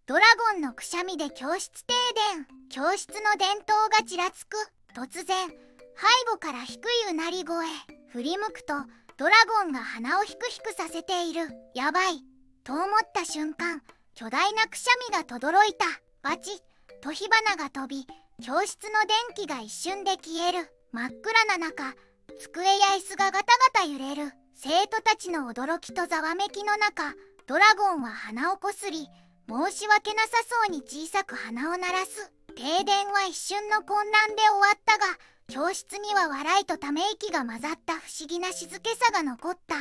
ドラゴンのくしゃみで教室停電。教室の電灯がちらつく。突然、背後から低いうなり声。振り向くと、ドラゴンが鼻をヒクヒクさせている。やばい。と思った瞬間、巨大なくしゃみが轟いた。バチッと火花が飛び、教室の電気が一瞬で消える。真っ暗な中、机や椅子がガタガタ揺れる。生徒たちの驚きとざわめきの中、ドラゴンは鼻をこすり、申し訳なさそうに小さく鼻を鳴らす。停電は一瞬の混乱で終わったが、教室には笑いとため息が混ざった不思議な静けさが残った。